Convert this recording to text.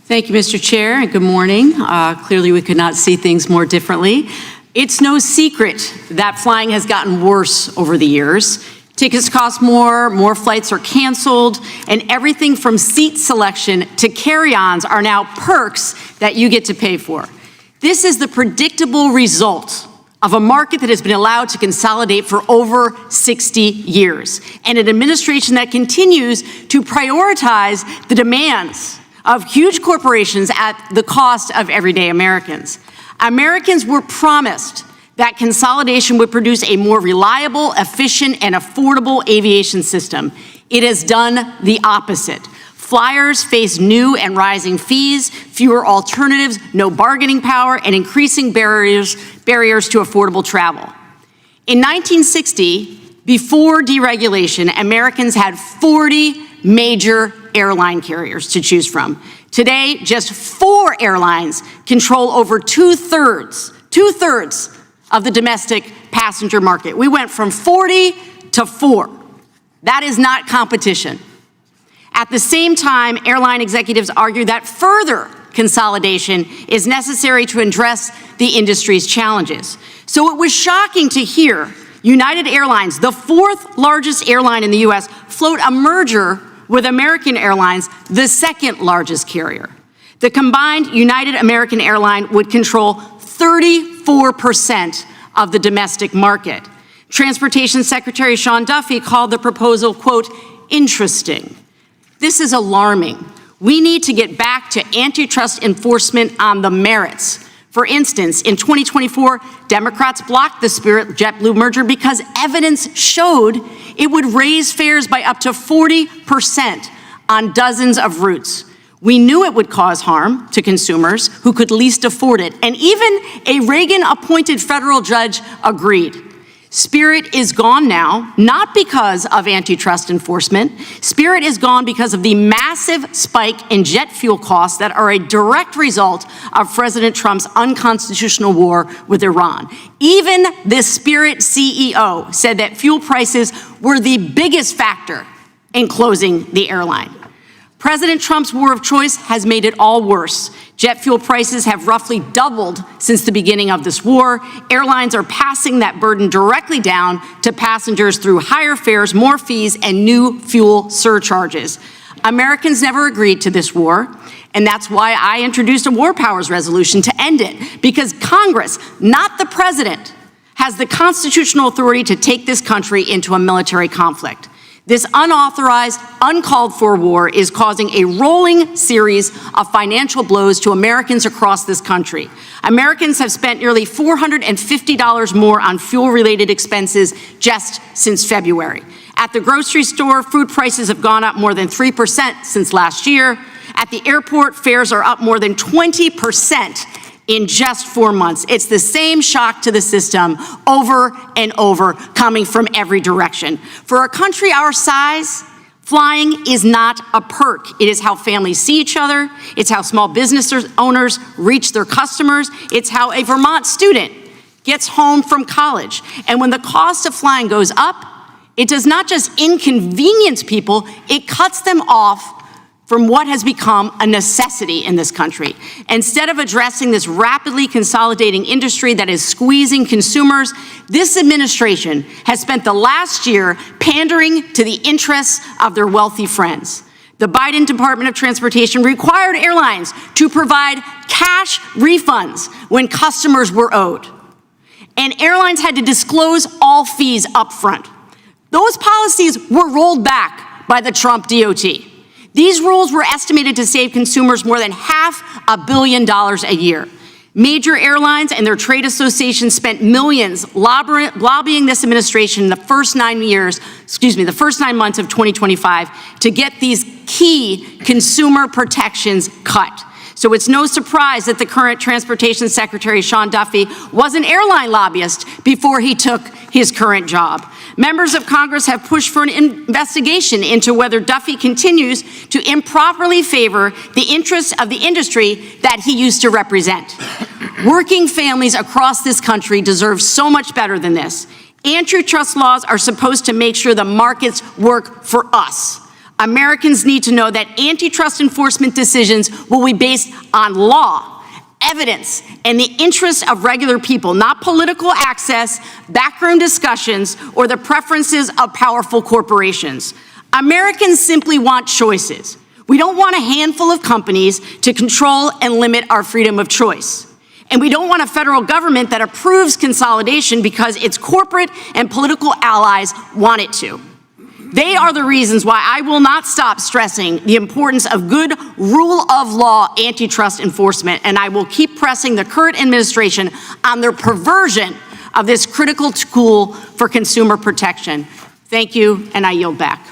Thank you, Mr. Chair, and good morning. Clearly, we could not see things more differently. It's no secret that flying has gotten worse over the years. Tickets cost more flights are canceled, and everything from seat selection to carry-ons are now perks that you get to pay for. This is the predictable result of a market that has been allowed to consolidate for over 60 years, and an administration that continues to prioritize the demands of huge corporations at the cost of everyday Americans. Americans were promised that consolidation would produce a more reliable, efficient, and affordable aviation system. It has done the opposite. Flyers face new and rising fees, fewer alternatives, no bargaining power, and increasing barriers to affordable travel. In 1960, before deregulation, Americans had 40 major airline carriers to choose from. Today, just 4 airlines control over two-thirds of the domestic passenger market. We went from 40 to 4. That is not competition. At the same time, airline executives argue that further consolidation is necessary to address the industry's challenges. So it was shocking to hear United Airlines, the 4th largest airline in the U.S., float a merger with American Airlines, the 2nd largest carrier. The combined United American Airline would control 34% of the domestic market. Transportation Secretary Sean Duffy called the proposal, quote, interesting. This is alarming. We need to get back to antitrust enforcement on the merits. For instance, in 2024, Democrats blocked the Spirit-JetBlue merger because evidence showed it would raise fares by up to 40% on dozens of routes. We knew it would cause harm to consumers who could least afford it, and even a Reagan-appointed federal judge agreed. Spirit is gone now, not because of antitrust enforcement. Spirit is gone because of the massive spike in jet fuel costs that are a direct result of President Trump's unconstitutional war with Iran. Even the Spirit CEO said that fuel prices were the biggest factor in closing the airline. President Trump's war of choice has made it all worse. Jet fuel prices have roughly doubled since the beginning of this war. Airlines are passing that burden directly down to passengers through higher fares, more fees, and new fuel surcharges. Americans never agreed to this war, and that's why I introduced a War Powers resolution to end it, because Congress, not the president, has the constitutional authority to take this country into a military conflict. This unauthorized, uncalled for war is causing a rolling series of financial blows to Americans across this country. Americans have spent nearly $450 more on fuel-related expenses just since February. At the grocery store, food prices have gone up more than 3% since last year. At the airport, fares are up more than 20% in just 4 months. It's the same shock to the system over and over, coming from every direction. For a country our size, flying is not a perk. It is how families see each other. It's how small business owners reach their customers. It's how a Vermont student gets home from college. And when the cost of flying goes up, it does not just inconvenience people, it cuts them off from what has become a necessity in this country. Instead of addressing this rapidly consolidating industry that is squeezing consumers, this administration has spent the last year pandering to the interests of their wealthy friends. The Biden Department of Transportation required airlines to provide cash refunds when customers were owed. And airlines had to disclose all fees up front. Those policies were rolled back by the Trump DOT. These rules were estimated to save consumers more than $500 million a year. Major airlines and their trade associations spent millions lobbying this administration in the first 9 months of 2025 to get these key consumer protections cut. So it's no surprise that the current Transportation Secretary, Sean Duffy, was an airline lobbyist before he took his current job. Members of Congress have pushed for an investigation into whether Duffy continues to improperly favor the interests of the industry that he used to represent. Working families across this country deserve so much better than this. Antitrust laws are supposed to make sure the markets work for us. Americans need to know that antitrust enforcement decisions will be based on law, evidence, and the interests of regular people, not political access, backroom discussions, or the preferences of powerful corporations. Americans simply want choices. We don't want a handful of companies to control and limit our freedom of choice. And we don't want a federal government that approves consolidation because its corporate and political allies want it to. They are the reasons why I will not stop stressing the importance of good rule of law antitrust enforcement, and I will keep pressing the current administration on their perversion of this critical tool for consumer protection. Thank you, and I yield back.